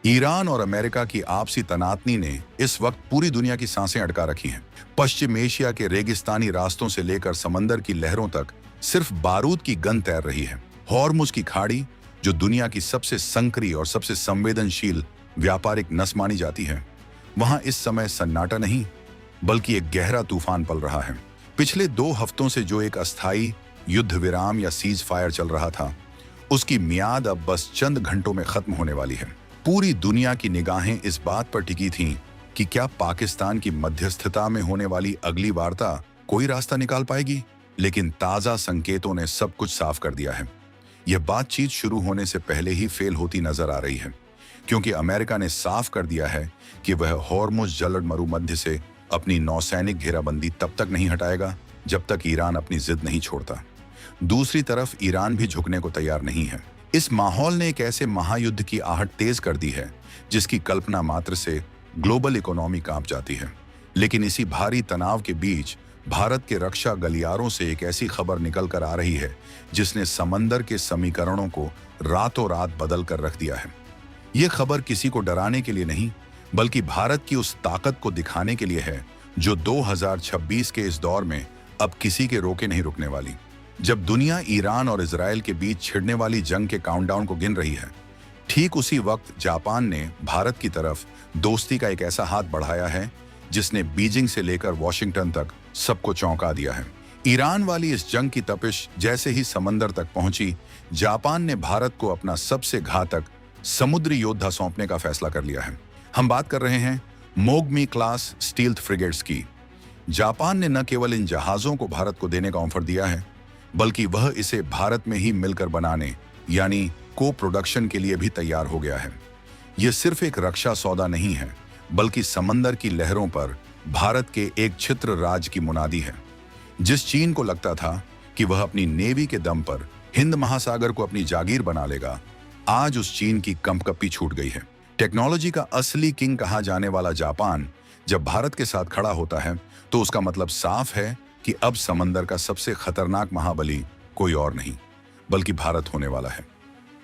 Iran और America की आपसी तनातनी ने इस वक्त पूरी दुनिया की सांसें अटका रखी हैं। पश्चिम एशिया के रेगिस्तानी रास्तों से लेकर समंदर की लहरों तक सिर्फ बारूद की गंध तैर रही है। हॉर्मुज की खाड़ी, जो दुनिया की सबसे संकरी और सबसे संवेदनशील व्यापारिक नस मानी जाती है, वहां इस समय सन्नाटा नहीं बल्कि एक गहरा तूफान पल रहा है। पिछले 2 हफ्तों से जो एक अस्थायी युद्ध विराम या सीज फायर चल रहा था, उसकी मियाद अब बस चंद घंटों में खत्म होने वाली है। पूरी दुनिया की निगाहें इस बात पर टिकी थीं कि क्या पाकिस्तान की मध्यस्थता में होने वाली अगली वार्ता कोई रास्ता निकाल पाएगी। लेकिन ताजा संकेतों ने सब कुछ साफ कर दिया है। यह बातचीत शुरू होने से पहले ही फेल होती नजर आ रही है, क्योंकि अमेरिका ने साफ कर दिया है कि वह हॉर्मुज जलद मरुमध्य से अपनी नौसैनिक घेराबंदी तब तक नहीं हटाएगा जब तक ईरान अपनी जिद नहीं छोड़ता। दूसरी तरफ ईरान भी झुकने को तैयार नहीं है। इस माहौल ने एक ऐसे महायुद्ध की आहट तेज कर दी है जिसकी कल्पना मात्र से ग्लोबल इकोनॉमी कांप जाती है। लेकिन इसी भारी तनाव के बीच भारत के रक्षा गलियारों से एक ऐसी खबर निकल कर आ रही है जिसने समंदर के समीकरणों को रातों रात बदल कर रख दिया है। यह खबर किसी को डराने के लिए नहीं बल्कि भारत की उस ताकत को दिखाने के लिए है जो 2026 के इस दौर में अब किसी के रोके नहीं रुकने वाली। जब दुनिया ईरान और इजराइल के बीच छिड़ने वाली जंग के काउंटडाउन को गिन रही है, ठीक उसी वक्त जापान ने भारत की तरफ दोस्ती का एक ऐसा हाथ बढ़ाया है जिसने बीजिंग से लेकर वॉशिंगटन तक सबको चौंका दिया है। ईरान वाली इस जंग की तपिश जैसे ही समंदर तक पहुंची, जापान ने भारत को अपना सबसे घातक समुद्री योद्धा सौंपने का फैसला कर लिया है। हम बात कर रहे हैं मोगमी क्लास स्टील्थ फ्रिगेट्स की। जापान ने न केवल इन जहाजों को भारत को देने का ऑफर दिया है, बल्कि वह इसे भारत में ही मिलकर बनाने यानी को प्रोडक्शन के लिए भी तैयार हो गया है। यह सिर्फ एक रक्षा सौदा नहीं है बल्कि समंदर की लहरों पर भारत के एक छित्र राज की मुनादी है। जिस चीन को लगता था कि वह अपनी नेवी के दम पर हिंद महासागर को अपनी जागीर बना लेगा, आज उस चीन की कंपकपी छूट गई है। टेक्नोलॉजी का असली किंग कहा जाने वाला जापान जब भारत के साथ खड़ा होता है तो उसका मतलब साफ है कि अब समंदर का सबसे खतरनाक महाबली कोई और नहीं बल्कि भारत होने वाला है।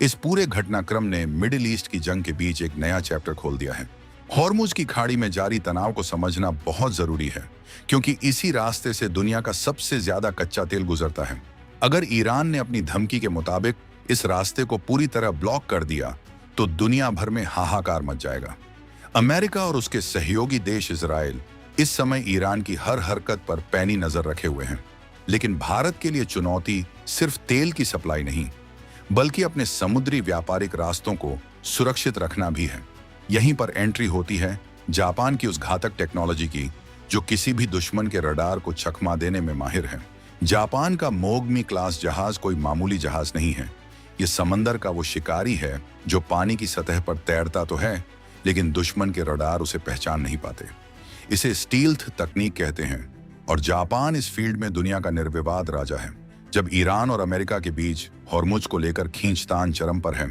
इस पूरे घटनाक्रम ने मिडिल ईस्ट की जंग के बीच एक नया चैप्टर खोल दिया है। हॉर्मुज की खाड़ी में जारी तनाव को समझना बहुत जरूरी है, क्योंकि इसी रास्ते से दुनिया का सबसे ज्यादा कच्चा तेल गुजरता है। अगर ईरान ने अपनी धमकी के मुताबिक इस रास्ते को पूरी तरह ब्लॉक कर दिया तो दुनिया भर में हाहाकार मच जाएगा। अमेरिका और उसके सहयोगी देश इजराइल इस समय ईरान की हर हरकत पर पैनी नजर रखे हुए हैं। लेकिन भारत के लिए चुनौती सिर्फ तेल की सप्लाई नहीं बल्कि अपने समुद्री व्यापारिक रास्तों को सुरक्षित रखना भी है। यहीं पर एंट्री होती है जापान की उस घातक टेक्नोलॉजी की जो किसी भी दुश्मन के रडार को चकमा देने में माहिर है। जापान का मोगमी क्लास जहाज कोई मामूली जहाज नहीं है। यह समंदर का वो शिकारी है जो पानी की सतह पर तैरता तो है लेकिन दुश्मन के रडार उसे पहचान नहीं पाते। इसे स्टील्थ तकनीक कहते हैं और जापान इस फील्ड में दुनिया का निर्विवाद राजा है। जब ईरान और अमेरिका के बीच हॉर्मुज को लेकर खींचतान चरम पर है,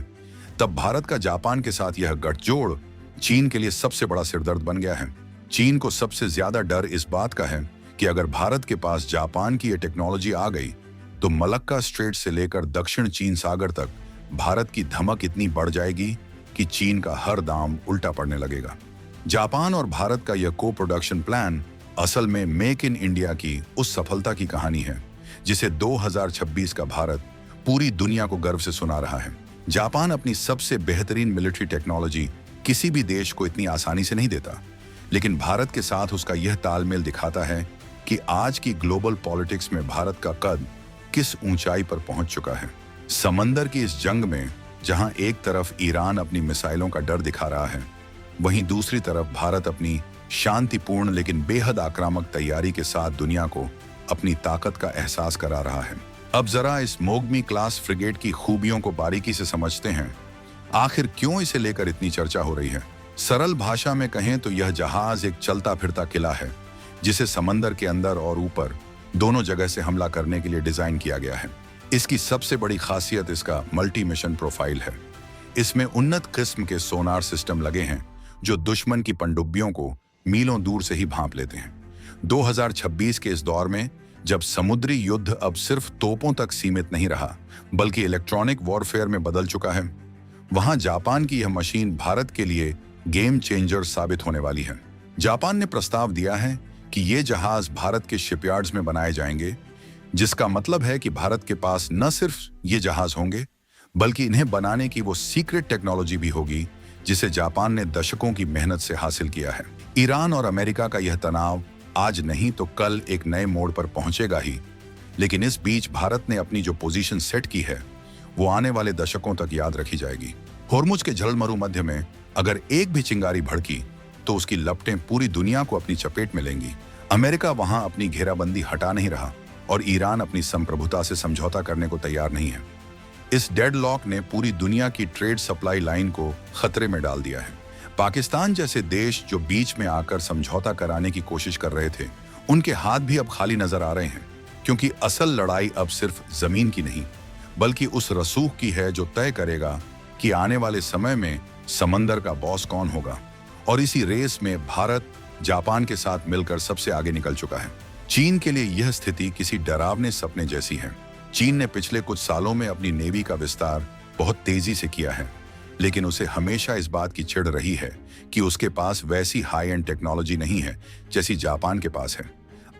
तब भारत का जापान के साथ यह गठजोड़ चीन के लिए सबसे बड़ा सिरदर्द बन गया है। चीन को सबसे ज्यादा डर इस बात का है कि अगर भारत के पास जापान की यह टेक्नोलॉजी आ गई तो मलक्का स्ट्रेट से लेकर दक्षिण चीन सागर तक भारत की धमक इतनी बढ़ जाएगी कि चीन का हर दाम उल्टा पड़ने लगेगा। जापान और भारत का यह को प्रोडक्शन प्लान असल में मेक इन इंडिया की उस सफलता की कहानी है जिसे 2026 का भारत पूरी दुनिया को गर्व से सुना रहा है। जापान अपनी सबसे बेहतरीन मिलिट्री टेक्नोलॉजी किसी भी देश को इतनी आसानी से नहीं देता, लेकिन भारत के साथ उसका यह तालमेल दिखाता है कि आज की ग्लोबल पॉलिटिक्स में भारत का कद किस ऊंचाई पर पहुंच चुका है। समंदर की इस जंग में जहां एक तरफ ईरान अपनी मिसाइलों का डर दिखा रहा है, वहीं दूसरी तरफ भारत अपनी शांतिपूर्ण लेकिन बेहद आक्रामक तैयारी के साथ दुनिया को अपनी ताकत का एहसास करा रहा है। अब जरा इस मोगमी क्लास फ्रिगेट की खूबियों को बारीकी से समझते हैं। आखिर क्यों इसे लेकर इतनी चर्चा हो रही है? सरल भाषा में कहें तो यह जहाज एक चलता फिरता किला है जिसे समंदर के अंदर और ऊपर दोनों जगह से हमला करने के लिए डिजाइन किया गया है। इसकी सबसे बड़ी खासियत इसका मल्टी मिशन प्रोफाइल है। इसमें उन्नत किस्म के सोनार सिस्टम लगे हैं जो दुश्मन की पनडुब्बियों को मीलों दूर से ही भांप लेते हैं। 2026 के इस दौर में जब समुद्री युद्ध अब सिर्फ तोपों तक सीमित नहीं रहा बल्कि इलेक्ट्रॉनिक वॉरफेयर में बदल चुका है, वहां जापान की यह मशीन भारत के लिए गेम चेंजर साबित होने वाली है। जापान ने प्रस्ताव दिया है कि ये जहाज भारत के शिपयार्ड्स में बनाए जाएंगे, जिसका मतलब है कि भारत के पास न सिर्फ ये जहाज होंगे, बल्कि इन्हें बनाने की वो सीक्रेट टेक्नोलॉजी भी होगी जिसे जापान ने दशकों की मेहनत से हासिल किया है। ईरान और अमेरिका का यह तनाव आज नहीं तो कल एक नए मोड़ पर पहुंचेगा ही, लेकिन इस बीच भारत ने अपनी जो पोजीशन सेट की है वो आने वाले दशकों तक याद रखी जाएगी। होर्मुज के जलमरू मध्य में अगर एक भी चिंगारी भड़की तो उसकी लपटें पूरी दुनिया को अपनी चपेट में लेंगी। अमेरिका वहां अपनी घेराबंदी हटा नहीं रहा और ईरान अपनी संप्रभुता से समझौता करने को तैयार नहीं है। इस डेडलॉक ने पूरी दुनिया की ट्रेड सप्लाई लाइन को खतरे में डाल दिया है। पाकिस्तान जैसे देश जो बीच में आकर समझौता कराने की कोशिश कर रहे थे, उनके हाथ भी अब खाली नजर आ रहे हैं, क्योंकि असल लड़ाई अब सिर्फ जमीन की नहीं बल्कि उस रसूख की है जो तय करेगा कि आने वाले समय में समंदर का बॉस कौन होगा। और इसी रेस में भारत जापान के साथ मिलकर सबसे आगे निकल चुका है। चीन के लिए यह स्थिति किसी डरावने सपने जैसी है। चीन ने पिछले कुछ सालों में अपनी नेवी का विस्तार बहुत तेजी से किया है, लेकिन उसे हमेशा इस बात की चिढ़ रही है कि उसके पास वैसी हाई एंड टेक्नोलॉजी नहीं है जैसी जापान के पास है।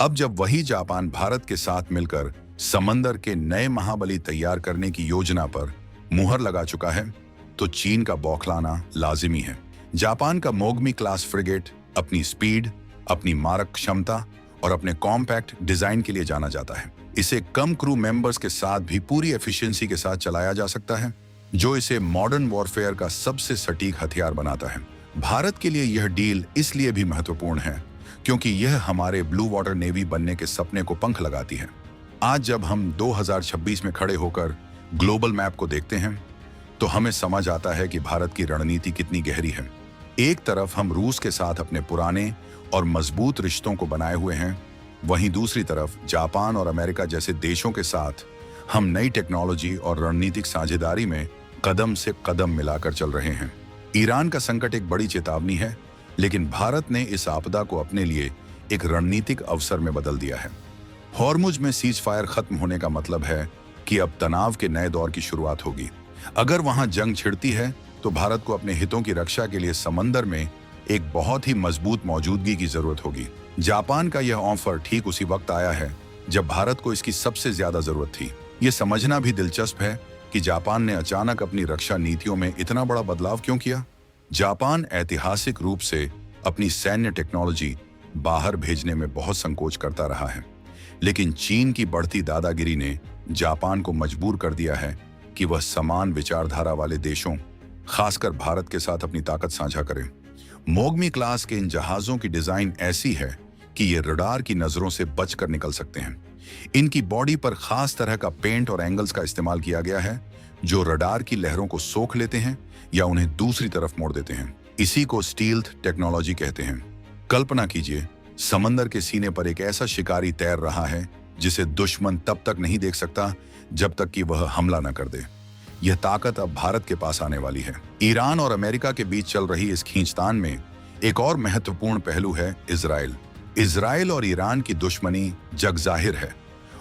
अब जब वही जापान भारत के साथ मिलकर समंदर के नए महाबली तैयार करने की योजना पर मुहर लगा चुका है, तो चीन का बौखलाना लाजिमी है। जापान का मोगमी क्लास फ्रिगेट अपनी स्पीड, अपनी मारक क्षमता और अपने कॉम्पैक्ट डिजाइन के लिए जाना जाता है। इसे कम क्रू मेंबर्स के साथ भी पूरी एफिशिएंसी के साथ चलाया जा सकता है, जो इसे मॉडर्न वॉरफेयर का सबसे सटीक हथियार बनाता है। भारत के लिए यह डील इसलिए भी महत्वपूर्ण है क्योंकि यह हमारे ब्लू वाटर नेवी बनने के सपने को पंख लगाती है। आज जब हम 2026 में खड़े होकर ग्लोबल मैप को देखते हैं तो हमें समझ आता है कि भारत की रणनीति कितनी गहरी है। एक तरफ हम रूस के साथ अपने पुराने और मजबूत रिश्तों को बनाए हुए हैं, वहीं दूसरी तरफ जापान और अमेरिका जैसे देशों के साथ हम नई टेक्नोलॉजी और रणनीतिक साझेदारी में कदम से कदम मिलाकर चल रहे हैं। ईरान का संकट एक बड़ी चेतावनी है, लेकिन भारत ने इस आपदा को अपने लिए एक रणनीतिक अवसर में बदल दिया है। हॉर्मुज में सीज फायर खत्म होने का मतलब है कि अब तनाव के नए दौर की शुरुआत होगी। अगर वहां जंग छिड़ती है तो भारत को अपने हितों की रक्षा के लिए समंदर में एक बहुत ही मजबूत मौजूदगी की जरूरत होगी। जापान का यह ऑफर ठीक उसी वक्त आया है जब भारत को इसकी सबसे ज्यादा जरूरत थी। यह समझना भी दिलचस्प है कि जापान ने अचानक अपनी रक्षा नीतियों में इतना बड़ा बदलाव क्यों किया। जापान ऐतिहासिक रूप से अपनी सैन्य टेक्नोलॉजी बाहर भेजने में बहुत संकोच करता रहा है, लेकिन चीन की बढ़ती दादागिरी ने जापान को मजबूर कर दिया है कि वह समान विचारधारा वाले देशों, खासकर भारत के साथ अपनी ताकत साझा करें। मोगमी क्लास के इन जहाजों की डिजाइन ऐसी है कि ये रडार की नजरों से बचकर निकल सकते हैं। इनकी बॉडी पर खास तरह का पेंट और एंगल्स का इस्तेमाल किया गया है जो रडार की लहरों को सोख लेते हैं या उन्हें दूसरी तरफ मोड़ देते हैं। इसी को स्टील्थ टेक्नोलॉजी कहते हैं। कल्पना कीजिए, समंदर के सीने पर एक ऐसा शिकारी तैर रहा है जिसे दुश्मन तब तक नहीं देख सकता जब तक कि वह हमला न कर दे। यह ताकत अब भारत के पास आने वाली है। ईरान और अमेरिका के बीच चल रही इस खींचतान में एक और महत्वपूर्ण पहलू है इजराइल। इजराइल और ईरान की दुश्मनी जग जाहिर है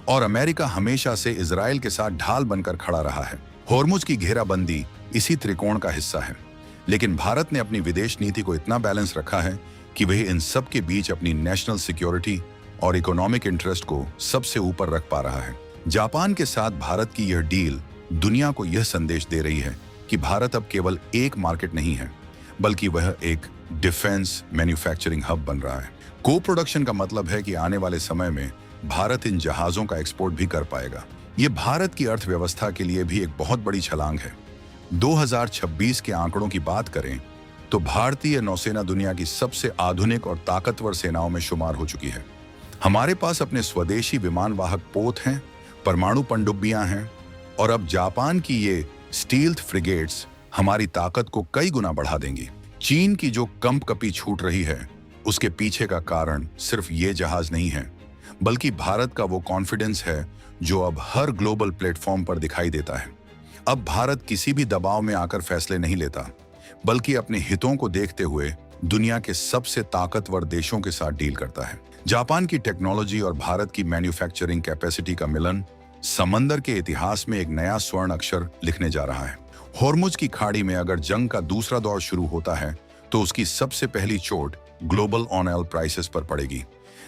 और अमेरिका हमेशा से इजराइल के साथ ढाल बनकर खड़ा रहा है। होर्मुज की घेराबंदी इसी त्रिकोण का हिस्सा है, लेकिन भारत ने अपनी विदेश नीति को इतना बैलेंस रखा है कि वह इन सब के बीच अपनी नेशनल सिक्योरिटी और इकोनॉमिक इंटरेस्ट को सबसे ऊपर रख पा रहा है। जापान के साथ भारत की यह डील दुनिया को यह संदेश दे रही है कि भारत अब केवल एक मार्केट नहीं है, बल्कि वह एक डिफेंस मैन्युफैक्चरिंग हब बन रहा है। को प्रोडक्शन का मतलब है कि आने वाले समय में भारत इन जहाजों का एक्सपोर्ट भी कर पाएगा। ये भारत की अर्थव्यवस्था के लिए भी एक बहुत बड़ी छलांग है। 2026 के आंकड़ों की बात करें तो भारतीय नौसेना दुनिया की सबसे आधुनिक और ताकतवर सेनाओं में शुमार हो चुकी है। हमारे पास अपने स्वदेशी विमानवाहक पोत हैं, परमाणु पनडुब्बियां हैं और अब जापान की ये स्टील्थ फ्रिगेट्स हमारी ताकत को कई गुना बढ़ा देंगी। चीन की जो कंपकपी छूट रही है उसके पीछे का कारण सिर्फ ये जहाज नहीं है, बल्कि भारत का वो कॉन्फिडेंस है जो अब हर ग्लोबल प्लेटफॉर्म पर दिखाई देता है। अब भारत किसी भी दबाव में आकर फैसले नहीं लेता, बल्कि अपने हितों को देखते हुए दुनिया के सबसे ताकतवर देशों के साथ डील करता है। जापान की टेक्नोलॉजी और भारत की मैन्युफैक्चरिंग कैपेसिटी का मिलन समंदर के इतिहास में एक नया स्वर्ण अक्षर लिखने जा रहा है। हॉर्मुज की खाड़ी में अगर जंग का दूसरा दौर शुरू होता है तो उसकी सबसे पहली चोट ग्लोबल ऑयल प्राइसेस पर पड़ेगी।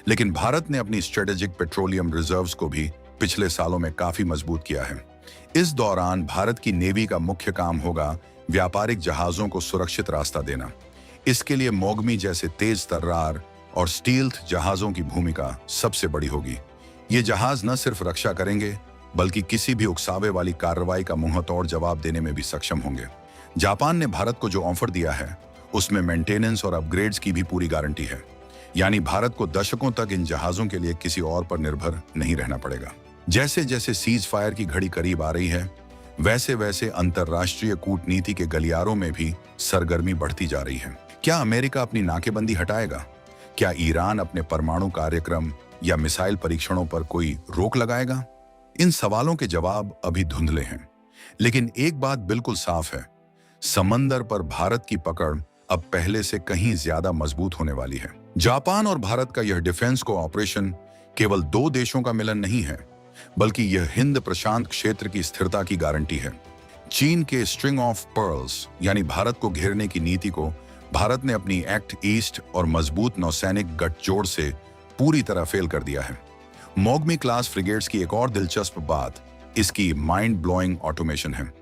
लेकिन भारत ने अपनी स्ट्रेटेजिक पेट्रोलियम रिजर्व्स को भी पिछले सालों में काफी मजबूत किया है। इस दौरान भारत की नेवी का मुख्य काम होगा व्यापारिक जहाजों को सुरक्षित रास्ता देना। इसके लिए मोगमी जैसे तेज तर्रार और स्टील्थ जहाजों की भूमिका सबसे बड़ी होगी। ये जहाज न सिर्फ रक्षा करेंगे बल्कि किसी भी उकसावे वाली कार्रवाई का मुंहतोड़ जवाब देने में भी सक्षम होंगे। जापान ने भारत को जो ऑफर दिया है उसमें मेंटेनेंस और अपग्रेड्स की भी पूरी गारंटी है। यानी भारत को दशकों तक इन जहाजों के लिए किसी और पर निर्भर नहीं रहना पड़ेगा। जैसे जैसे सीज फायर की घड़ी करीब आ रही है वैसे वैसे अंतर्राष्ट्रीय कूटनीति के गलियारों में भी सरगर्मी बढ़ती जा रही है। क्या अमेरिका अपनी नाकेबंदी हटाएगा? क्या ईरान अपने परमाणु कार्यक्रम या मिसाइल परीक्षणों पर कोई रोक लगाएगा? इन सवालों के जवाब अभी धुंधले हैं, लेकिन एक बात बिल्कुल साफ है, समंदर पर भारत की पकड़ अब पहले से कहीं ज्यादा मजबूत होने वाली है। जापान और भारत का यह डिफेंस कोऑपरेशन केवल दो देशों का मिलन नहीं है, बल्कि यह हिंद प्रशांत क्षेत्र की स्थिरता की गारंटी है। चीन के स्ट्रिंग ऑफ पर्ल्स यानी भारत को घेरने की नीति को भारत ने अपनी एक्ट ईस्ट और मजबूत नौसैनिक गठजोड़ से पूरी तरह फेल कर दिया है। मोगमी क्लास फ्रिगेट्स की एक और दिलचस्प बात इसकी माइंड ब्लोइंग ऑटोमेशन है।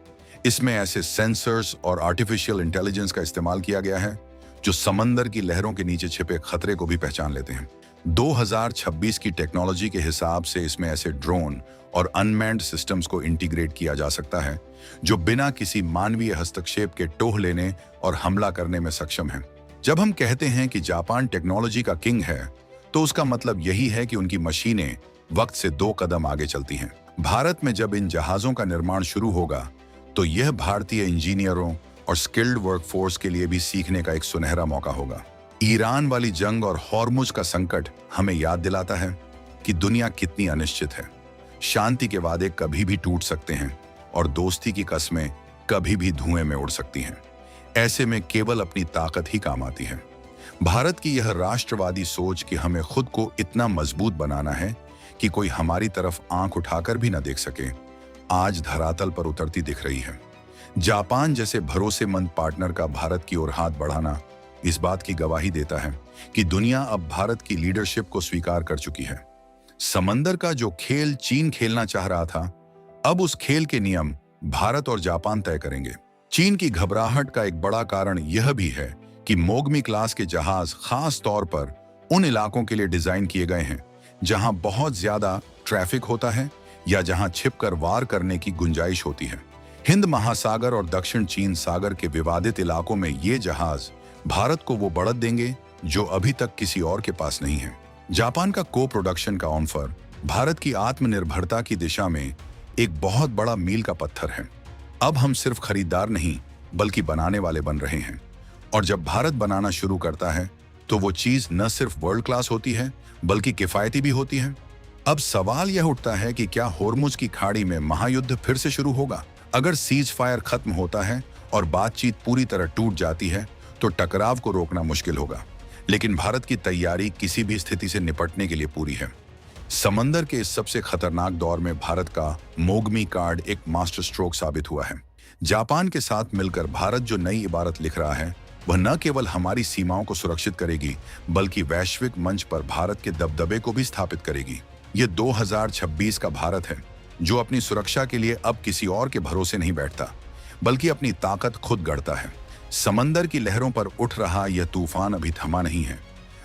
इसमें ऐसे सेंसर्स और आर्टिफिशियल इंटेलिजेंस का इस्तेमाल किया गया है जो समंदर की लहरों के नीचे छिपे खतरे को भी पहचान लेते हैं। 2026 की टेक्नोलॉजी के हिसाब से इसमें ऐसे ड्रोन और अनमैन्ड सिस्टम्स को इंटीग्रेट किया जा सकता है जो बिना किसी मानवीय हस्तक्षेप के टोह लेने और हमला करने में सक्षम है। जब हम कहते हैं कि जापान टेक्नोलॉजी का किंग है तो उसका मतलब यही है कि उनकी मशीनें वक्त से 2 कदम आगे चलती हैं। भारत में जब इन जहाजों का निर्माण शुरू होगा तो यह भारतीय इंजीनियरों और स्किल्ड वर्कफोर्स के लिए भी सीखने का एक सुनहरा मौका होगा। ईरान वाली जंग और हॉर्मुज का संकट हमें याद दिलाता है कि दुनिया कितनी अनिश्चित है। शांति के वादे कभी भी टूट सकते हैं और दोस्ती की कस्में कभी भी धुएं में उड़ सकती हैं। ऐसे में केवल अपनी ताकत ही काम आती है। भारत की यह राष्ट्रवादी सोच कि हमें खुद को इतना मजबूत बनाना है कि कोई हमारी तरफ आंख उठाकर भी न देख सके, आज धरातल पर उतरती दिख रही है। जापान जैसे भरोसेमंद पार्टनर का भारत की ओर हाथ बढ़ाना इस बात की गवाही देता है कि दुनिया अब भारत की लीडरशिप को स्वीकार कर चुकी है। समंदर का जो खेल चीन खेलना चाह रहा था, अब उस खेल के नियम भारत और जापान तय करेंगे। चीन की घबराहट का एक बड़ा कारण यह भी है कि मोगमी क्लास के जहाज खास तौर पर उन इलाकों के लिए डिजाइन किए गए हैं जहां बहुत ज्यादा ट्रैफिक होता है या जहां छिपकर वार करने की गुंजाइश होती है। हिंद महासागर और दक्षिण चीन सागर के विवादित इलाकों में ये जहाज भारत को वो बढ़त देंगे जो अभी तक किसी और के पास नहीं है। जापान का को प्रोडक्शन का ऑफर भारत की आत्मनिर्भरता की दिशा में एक बहुत बड़ा मील का पत्थर है। अब हम सिर्फ खरीदार नहीं बल्कि बनाने वाले बन रहे हैं, और जब भारत बनाना शुरू करता है तो वो चीज न सिर्फ वर्ल्ड क्लास होती है बल्कि किफायती भी होती है। अब सवाल यह उठता है कि क्या हॉर्मुज की खाड़ी में महायुद्ध फिर से शुरू होगा? अगर सीज फायर खत्म होता है और बातचीत पूरी तरह टूट जाती है तो टकराव को रोकना मुश्किल होगा, लेकिन भारत की तैयारी किसी भी स्थिति से निपटने के लिए पूरी है। समंदर के इस सबसे खतरनाक दौर में भारत का मोगमी कार्ड एक मास्टर स्ट्रोक साबित हुआ है। जापान के साथ मिलकर भारत जो नई इबारत लिख रहा है वह न केवल हमारी सीमाओं को सुरक्षित करेगी बल्कि वैश्विक मंच पर भारत के दबदबे को भी स्थापित करेगी। ये 2026 का भारत है जो अपनी सुरक्षा के लिए अब किसी और के भरोसे नहीं बैठता बल्कि अपनी ताकत खुद गढ़ता है। समंदर की लहरों पर उठ रहा यह तूफान अभी थमा नहीं है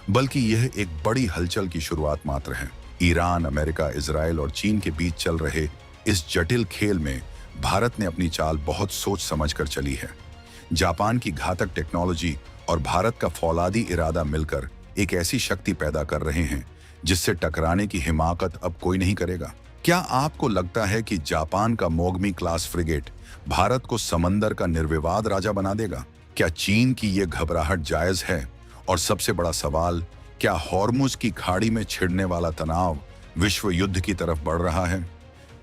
बल्कि यह एक बड़ी हलचल की शुरुआत मात्र है। ईरान, अमेरिका, इजराइल और चीन के बीच चल रहे इस जटिल खेल में भारत ने अपनी चाल बहुत सोच समझकर चली है। जापान की घातक टेक्नोलॉजी और भारत का फौलादी इरादा मिलकर एक ऐसी शक्ति पैदा कर रहे हैं जिससे टकराने की हिमाकत अब कोई नहीं करेगा। क्या आपको लगता है कि जापान का मोगमी क्लास फ्रिगेट भारत को समंदर का निर्विवाद राजा बना देगा? क्या चीन की ये घबराहट जायज है? और सबसे बड़ा सवाल, क्या हॉर्मुज की खाड़ी में छिड़ने वाला तनाव विश्व युद्ध की तरफ बढ़ रहा है?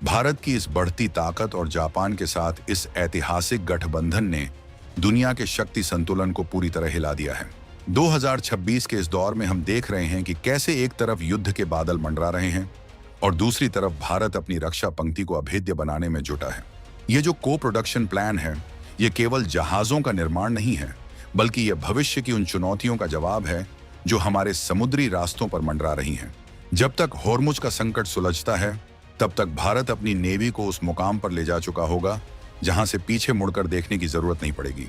भारत की इस बढ़ती ताकत और जापान के साथ इस ऐतिहासिक गठबंधन ने दुनिया के शक्ति संतुलन को पूरी तरह हिला दिया है। 2026 के इस दौर में हम देख रहे हैं कि कैसे एक तरफ युद्ध के बादल मंडरा रहे हैं और दूसरी तरफ भारत अपनी रक्षा पंक्ति को अभेद्य बनाने में जुटा है। ये जो को प्रोडक्शन प्लान है ये केवल जहाजों का निर्माण नहीं है, बल्कि यह भविष्य की उन चुनौतियों का जवाब है जो हमारे समुद्री रास्तों पर मंडरा रही हैं। जब तक होर्मुज का संकट सुलझता है, तब तक भारत अपनी नेवी को उस मुकाम पर ले जा चुका होगा जहां से पीछे मुड़कर देखने की जरूरत नहीं पड़ेगी।